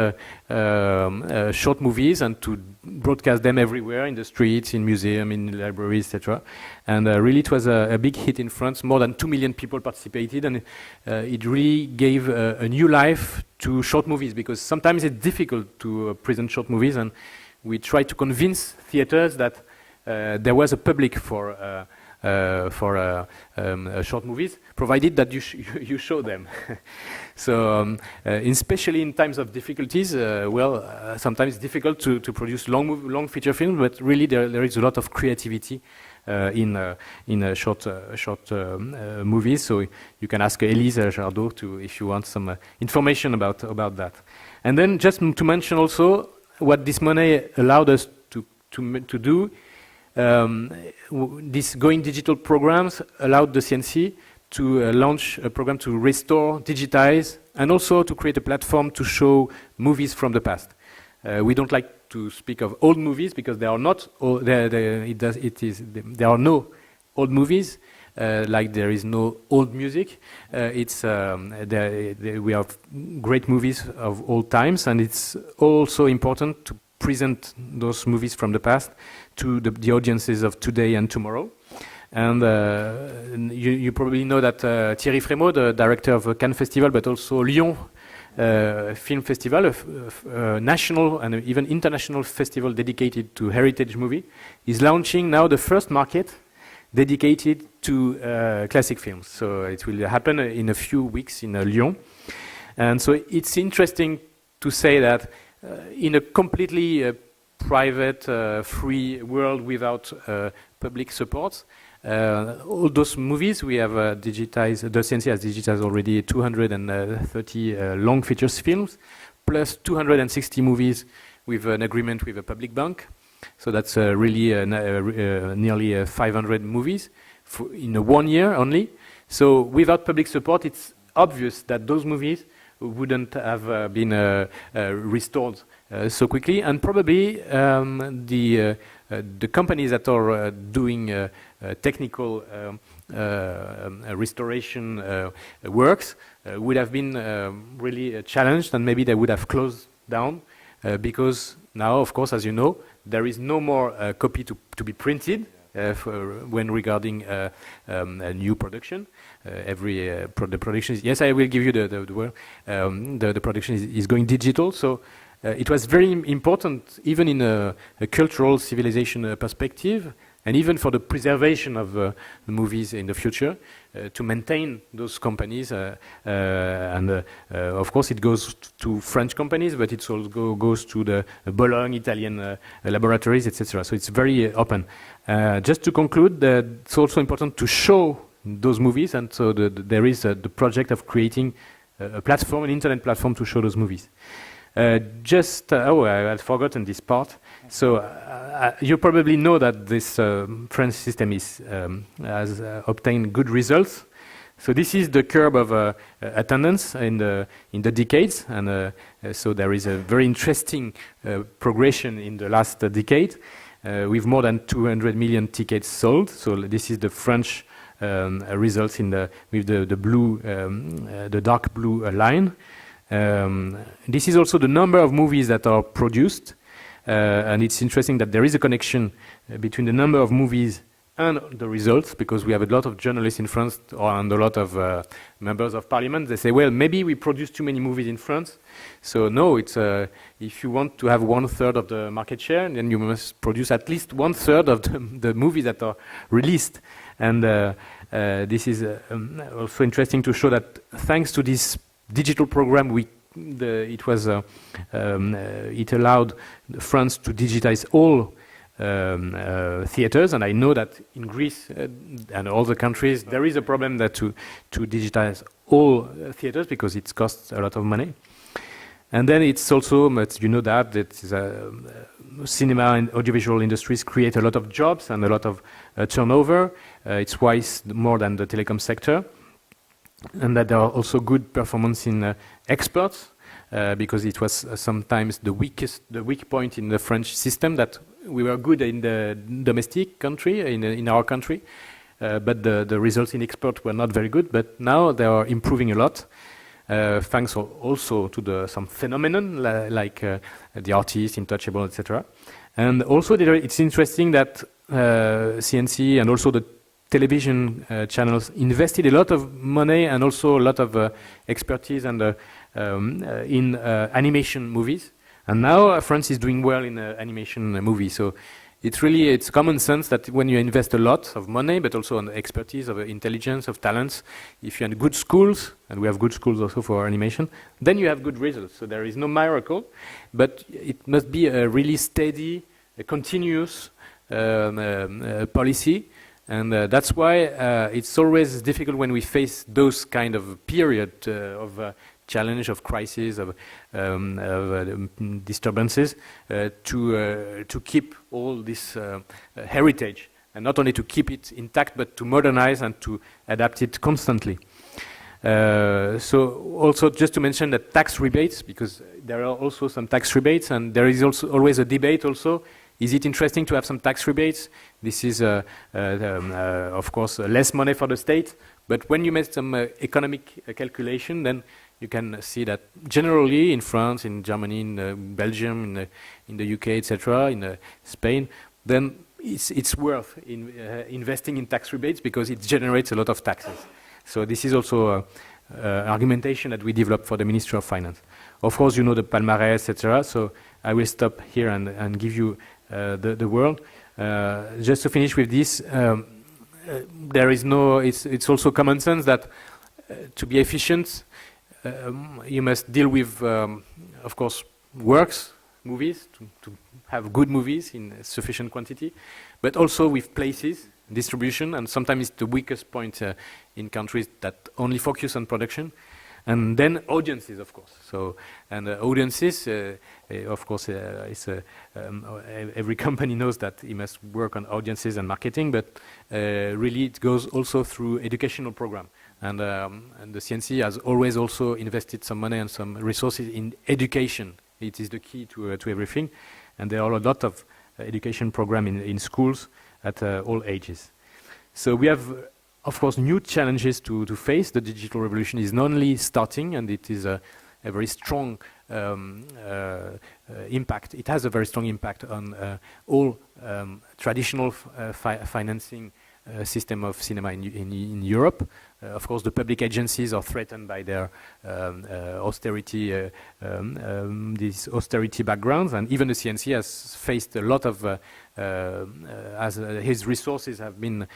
short movies and to broadcast them everywhere, in the streets, in museums, in libraries, etc. And really it was a big hit in France. More than 2 million people participated, and it really gave a new life to short movies, because sometimes it's difficult to present short movies, and we try to convince theaters that there was a public for short movies, provided that you show them. So, especially in times of difficulties, sometimes it's difficult to produce long feature films, but really there is a lot of creativity in short movies. So you can ask Élise Jardot if you want some information about that. And then just to mention also what this money allowed us to do. These Going Digital programs allowed the CNC to launch a program to restore, digitize, and also to create a platform to show movies from the past. We don't like to speak of old movies, because there are not there are no old movies, like there is no old music. We have great movies of all times, and it's also important to present those movies from the past to the audiences of today and tomorrow. And you probably know that Thierry Frémaux, the director of Cannes Festival, but also Lyon Film Festival, a national and even international festival dedicated to heritage movie, is launching now the first market dedicated to classic films. So it will happen in a few weeks in Lyon. And so it's interesting to say that in a completely private, free world without public support, all those movies we have digitized, the CNC has digitized already 230 long features films, plus 260 movies with an agreement with a public bank. So that's really nearly 500 movies in 1 year only. So without public support, it's obvious that those movies wouldn't have been restored so quickly, and probably the companies that are doing technical restoration works would have been really challenged, and maybe they would have closed down, because now, of course, as you know, there is no more copy to be printed when regarding a new production. The production is, yes, I will give you the word. The production is going digital, so it was very important, even in a cultural civilization perspective, and even for the preservation of the movies in the future, to maintain those companies. Of course, it goes to French companies, but it also goes to the Bologna Italian laboratories, etc. So it's very open. Just to conclude, it's also important to show those movies, and so there is the project of creating a platform, an internet platform to show those movies. I had forgotten this part. So you probably know that this French system has obtained good results. So this is the curve of attendance in the decades, and so there is a very interesting progression in the last decade, with more than 200 million tickets sold. So this is the French results with the blue, the dark blue line. This is also the number of movies that are produced, and it's interesting that there is a connection between the number of movies and the results, because we have a lot of journalists in France and a lot of members of parliament. They say, well, maybe we produce too many movies in France. So no, it's if you want to have 1/3 of the market share, then you must produce at least 1/3 of the movies that are released. And this is also interesting to show that thanks to this digital program, it allowed France to digitize all theaters, and I know that in Greece and other countries there is a problem that to digitize all theaters, because it costs a lot of money. And then it's also, you know, that cinema and audiovisual industries create a lot of jobs and a lot of turnover. It's twice more than the telecom sector. And that there are also good performance in exports, because it was sometimes the weak point in the French system, that we were good in the domestic country, in our country, but the results in export were not very good. But now they are improving a lot, thanks also to some phenomenon like the artists, Intouchable, etc. And also it's interesting that CNC and also the television channels invested a lot of money and also a lot of expertise and in animation movies. And now France is doing well in animation movies. So it's common sense that when you invest a lot of money, but also on expertise, of intelligence, of talents, if you have good schools, and we have good schools also for animation, then you have good results. So there is no miracle, but it must be a really steady, a continuous policy. And that's why it's always difficult when we face those kind of period of challenge, of crisis, of disturbances, to keep all this heritage, and not only to keep it intact, but to modernize and to adapt it constantly. So also just to mention that tax rebates, because there are also some tax rebates, and there is also always a debate also. Is it interesting to have some tax rebates? This is, of course, less money for the state. But when you make some economic calculation, then you can see that generally in France, in Germany, in Belgium, in the UK, etc., in Spain, then it's worth investing in tax rebates, because it generates a lot of taxes. So this is also argumentation that we developed for the Ministry of Finance. Of course, you know the palmarès, etc. So I will stop here and give you the world. Just to finish with this, there is no. It's also common sense that to be efficient, you must deal with, of course, movies, to have good movies in sufficient quantity, but also with places, distribution, and sometimes it's the weakest point in countries that only focus on production. And then audiences, of course. So, and audiences, of course, every company knows that it must work on audiences and marketing, but really it goes also through educational program. And the CNC has always also invested some money and some resources in education. It is the key to everything. And there are a lot of education program in schools at all ages. So we have, of course, new challenges to face. The digital revolution is not only starting, and it is a very strong impact. It has a very strong impact on all traditional financing system of cinema in Europe. of course, the public agencies are threatened by their these austerity backgrounds, and even the CNC has faced a lot of, as his resources have been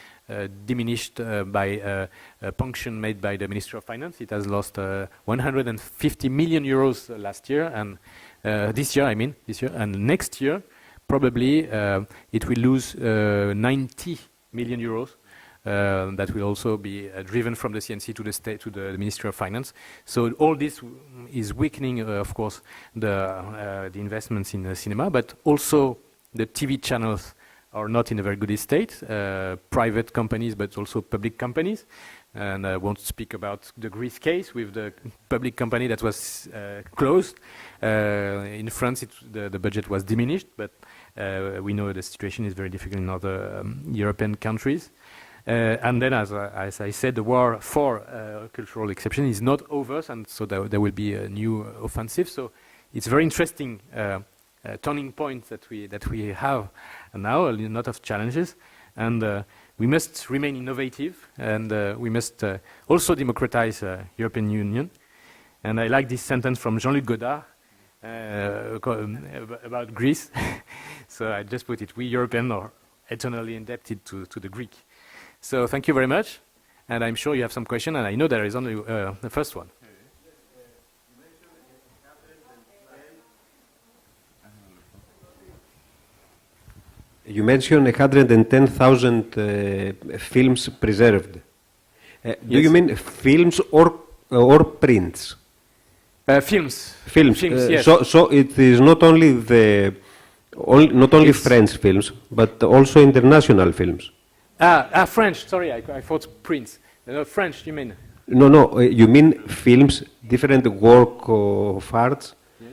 diminished by a punction made by the Ministry of Finance. It has lost 150 million euros last year, and this year, and next year, probably it will lose 90 million euros. That will also be driven from the CNC to the state, to the Ministry of Finance. So all this is weakening, of course, the investments in cinema, but also the TV channels are not in a very good state. Private companies, but also public companies. And I won't speak about the Greece case with the public company that was closed. In France, the budget was diminished, but we know the situation is very difficult in other European countries. And then, as I said, the war for cultural exception is not over, and so there will be a new offensive. So it's very interesting turning point that we have now, a lot of challenges, and we must remain innovative, and we must also democratize European Union. And I like this sentence from Jean-Luc Godard about Greece. So I just put it: we Europeans are eternally indebted to the Greek. So thank you very much, and I'm sure you have some question, and I know there is only the first one. You mentioned 110,000 films preserved. Do you mean films or prints? Films. Films. Yes. So it is not only Yes. French films, but also international films. French. Sorry, I thought prints. No, French. You mean? No. You mean films, different work of arts, yes,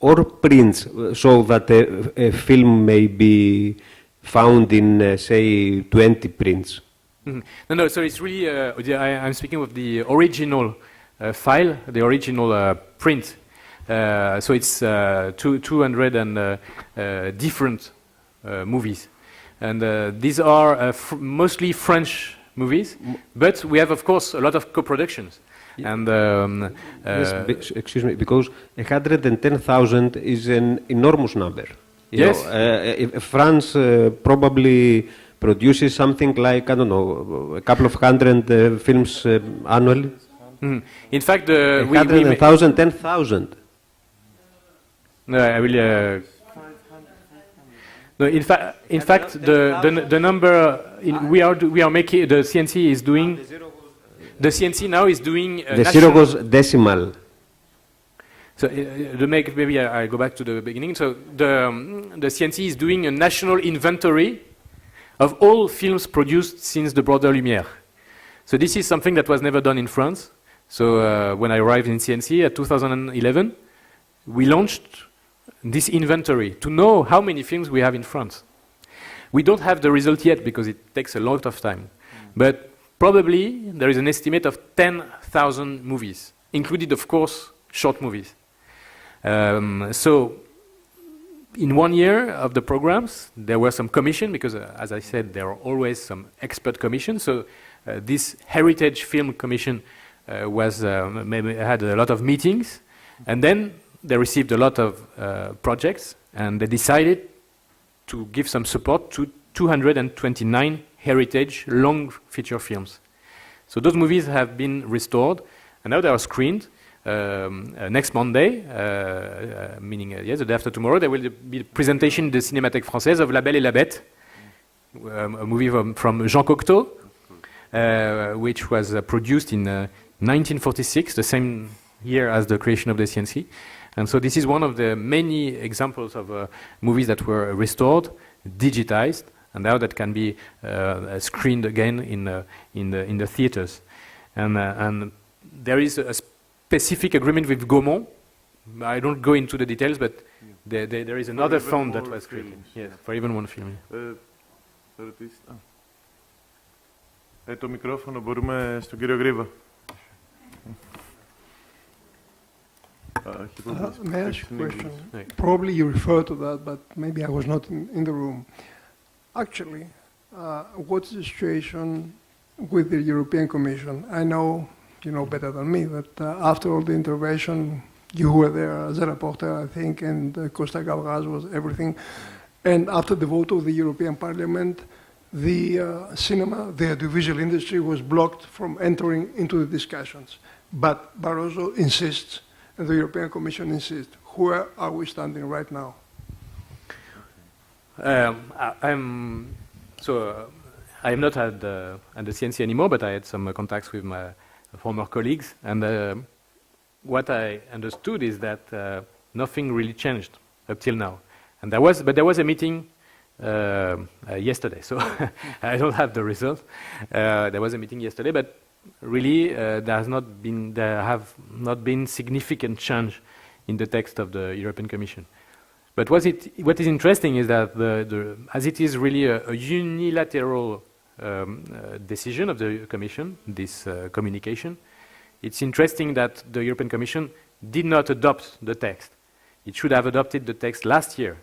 or prints, so that a film may be found in, say, 20 prints. Mm-hmm. No. So it's really. I'm speaking of the original file, the original print. So it's 200 and different movies. And these are mostly French movies, but we have, of course, a lot of co-productions. Yeah. And yes, excuse me, because 110,000 is an enormous number. Yes. If France probably produces something like, I don't know, a couple of hundred films annually. Mm. In fact, 100,000, 10,000. No, I will. No, in fact, the number we are making, the CNC is doing. The CNC now is doing. The zero goes decimal. So maybe I go back to the beginning. So the CNC is doing a national inventory of all films produced since the Broad Lumière. So this is something that was never done in France. So when I arrived in CNC at 2011, we launched this inventory to know how many films we have in France. We don't have the result yet because it takes a lot of time. But probably there is an estimate of 10,000 movies, included, of course, short movies. So in 1 year of the programs, there were some commission because, as I said, there are always some expert commissions. So this Heritage Film Commission had a lot of meetings, and then they received a lot of projects, and they decided to give some support to 229 heritage long feature films. So those movies have been restored, and now they are screened. Next Monday, meaning the day after tomorrow, there will be a presentation in the Cinémathèque Française of La Belle et la Bête, a movie from Jean Cocteau, which was produced in 1946, the same year as the creation of the CNC. And so this is one of the many examples of movies that were restored, digitized, and now that can be screened again in the theaters. And there is a specific agreement with Gaumont. I don't go into the details, but there is another fund that was created. Yes, for even one film. Το μικρόφωνο μπορούμε στον κύριο Γρήβα. May I ask you a question? Probably you referred to that, but maybe I was not in the room. Actually, what's the situation with the European Commission. I know, you know better than me, that after all the intervention, you were there as a reporter, I think, and Costa Gavras was everything. And after the vote of the European Parliament, the cinema, the audiovisual industry was blocked from entering into the discussions. But Barroso insists, and the European Commission insists. Where are we standing right now? I am not at the CNC anymore, but I had some contacts with my former colleagues, and what I understood is that nothing really changed up till now. And there was a meeting yesterday, so I don't have the results. There was a meeting yesterday, but really there have not been significant change in the text of the European Commission. But what is interesting is that as it is really a unilateral decision of the Commission, this communication, it's interesting that the European Commission did not adopt the text. It should have adopted the text last year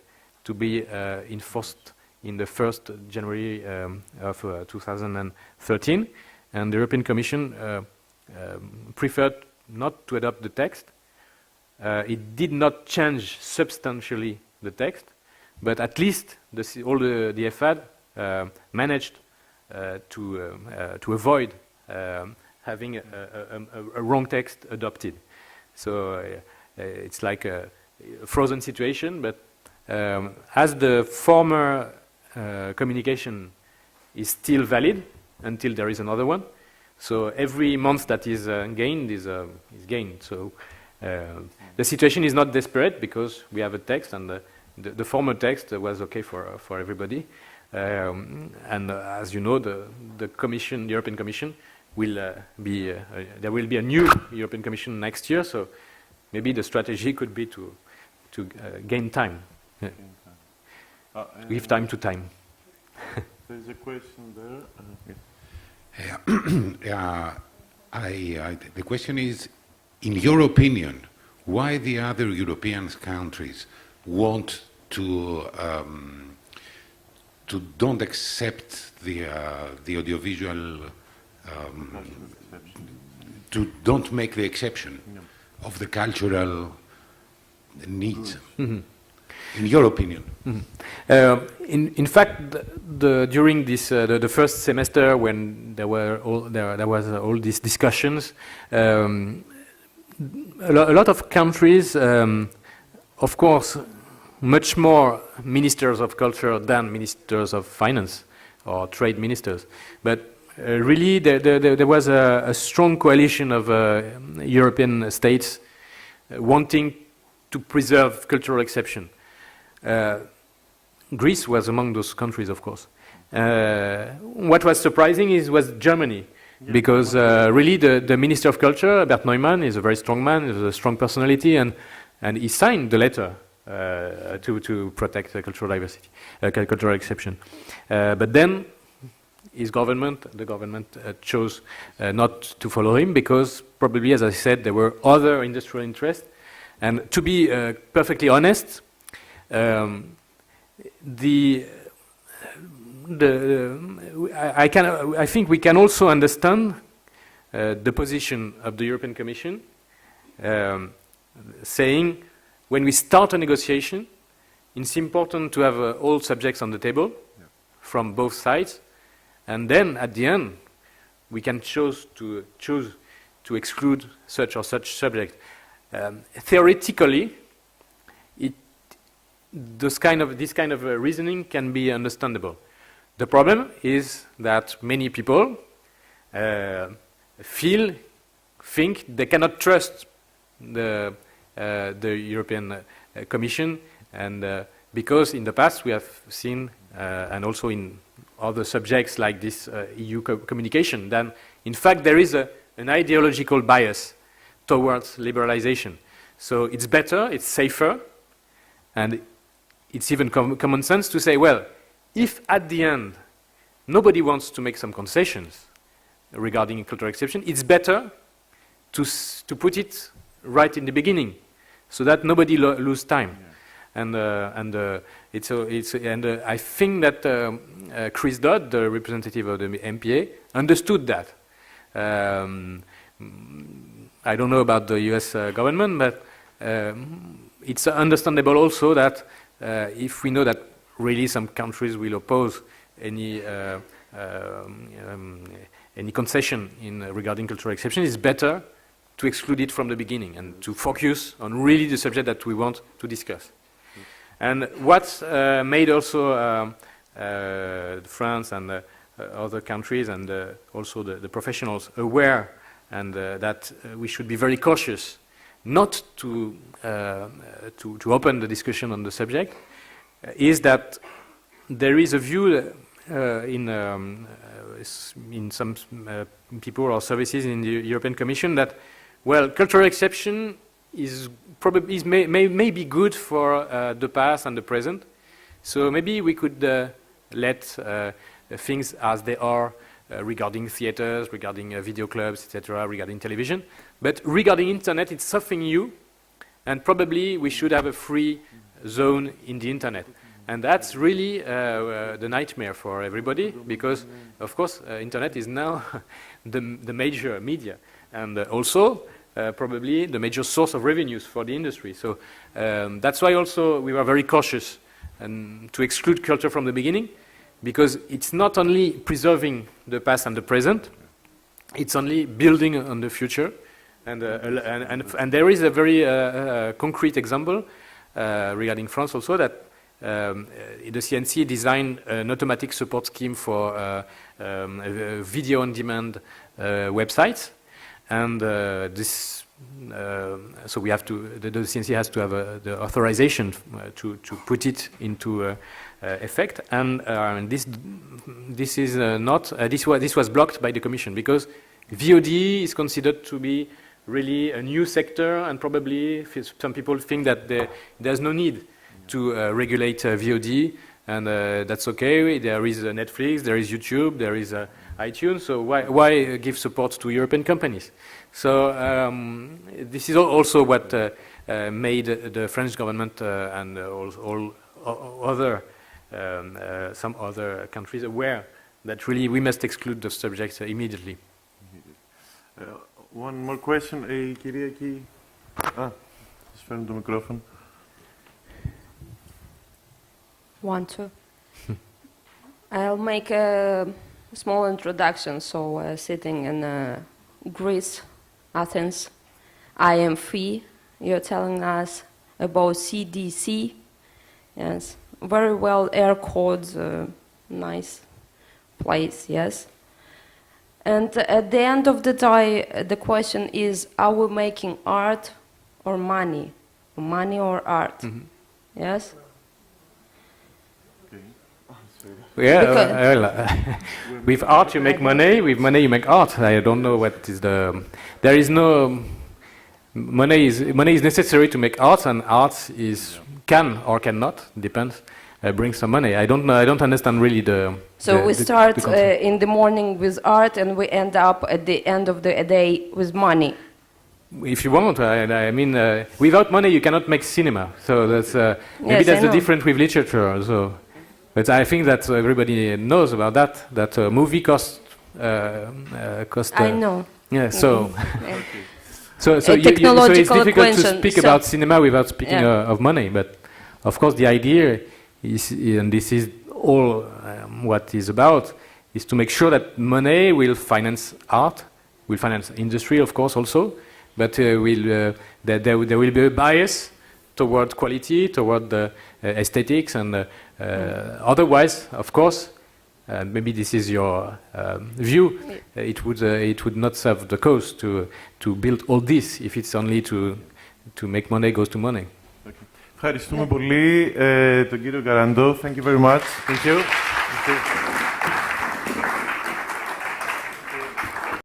to be enforced in the 1st January of 2013, and the European Commission preferred not to adopt the text. It did not change substantially the text, but at least all the DFAD managed to avoid having a wrong text adopted. So it's like a frozen situation, but as the former communication is still valid until there is another one, so every month that is gained is gained. So the situation is not desperate because we have a text, and the former text was okay for everybody. And as you know, the European Commission will there will be a new European Commission next year. So maybe the strategy could be to gain time, give time to time. There's a question there. The question is, in your opinion, why the other European countries want to don't accept the audiovisual, to don't make the exception of the cultural needs? Mm-hmm. In your opinion? Mm-hmm. In fact, during this the first semester, when there was all these discussions, a lot of countries, of course, much more ministers of culture than ministers of finance or trade ministers, but really there was a strong coalition of European states wanting to preserve cultural exception. Greece was among those countries, of course. What was surprising was Germany, because really the Minister of Culture, Bert Neumann, is a very strong man, is a strong personality, and he signed the letter to protect cultural diversity, cultural exception. But then the government chose not to follow him because probably, as I said, there were other industrial interests. And to be perfectly honest, I think we can also understand the position of the European Commission saying when we start a negotiation, it's important to have all subjects on the table from both sides, and then at the end we can choose to exclude such or such subject. Theoretically, this kind of reasoning can be understandable. The problem is that many people think they cannot trust the European Commission, and because in the past we have seen, and also in other subjects like this EU communication, then in fact there is an ideological bias towards liberalization. So it's better, it's safer, and it's even common sense to say, well, if at the end nobody wants to make some concessions regarding cultural exception, it's better to put it right in the beginning so that nobody lose time. and I think that Chris Dodd, the representative of the MPA, understood that. I don't know about the U.S. Government, but it's understandable also that if we know that really some countries will oppose any concession regarding cultural exception, it's better to exclude it from the beginning and to focus on really the subject that we want to discuss. And what made also France and other countries and also the professionals aware and that we should be very cautious not to open the discussion on the subject is that there is a view in some people or services in the European Commission that, well, cultural exception is probably may be good for the past and the present. So maybe we could let things as they are regarding theaters, regarding video clubs, etc., regarding television. But regarding internet, it's something new, and probably we should have a free zone in the internet. And that's really the nightmare for everybody, because, of course, internet is now the major media, and also probably the major source of revenues for the industry. So that's why also we were very cautious and to exclude culture from the beginning, because it's not only preserving the past and the present, it's only building on the future. And there is a very concrete example regarding France also that the CNC designed an automatic support scheme for video on demand websites, and this so we have to the CNC has to have the authorization to put it into effect, and this is not this was blocked by the Commission because VOD is considered to be really a new sector, and probably some people think that there's no need to regulate VOD, and that's okay. There is Netflix, there is YouTube, there is iTunes, so why give support to European companies? So this is also what made the French government and all other some other countries aware that really we must exclude the subject immediately. One more question. Κυρία εκεί. Σας φέρνω το μικρόφωνο. 1, 2. I'll make a small introduction. So, sitting in Greece, Athens, I am free. You're telling us about CDC. Yes, very well air codes, nice place, yes. And at the end of the day, the question is, are we making art or money? Money or art? Mm-hmm. Yes? Yeah, with art you make money, with money you make art. I don't know what is the... There is no... Money is necessary to make art, and art can or cannot, depends, bring some money. I don't understand really the... So we start in the morning with art, and we end up at the end of the day with money. If you want, I mean, without money you cannot make cinema. So that's maybe that's the difference with literature. So, but I think that everybody knows about that. That movie cost. I know. Yeah. So. So it's difficult to speak about cinema without speaking of money. But of course, the idea is, and this is all what is about, is to make sure that money will finance art, will finance industry, of course, also. But there will be a bias toward quality, toward the aesthetics, and otherwise, of course, maybe this is your view. It would not serve the cause to build all this if it's only to make money goes to money. Ευχαριστούμε πολύ τον κύριο Garandeau. Thank you very much. Thank you.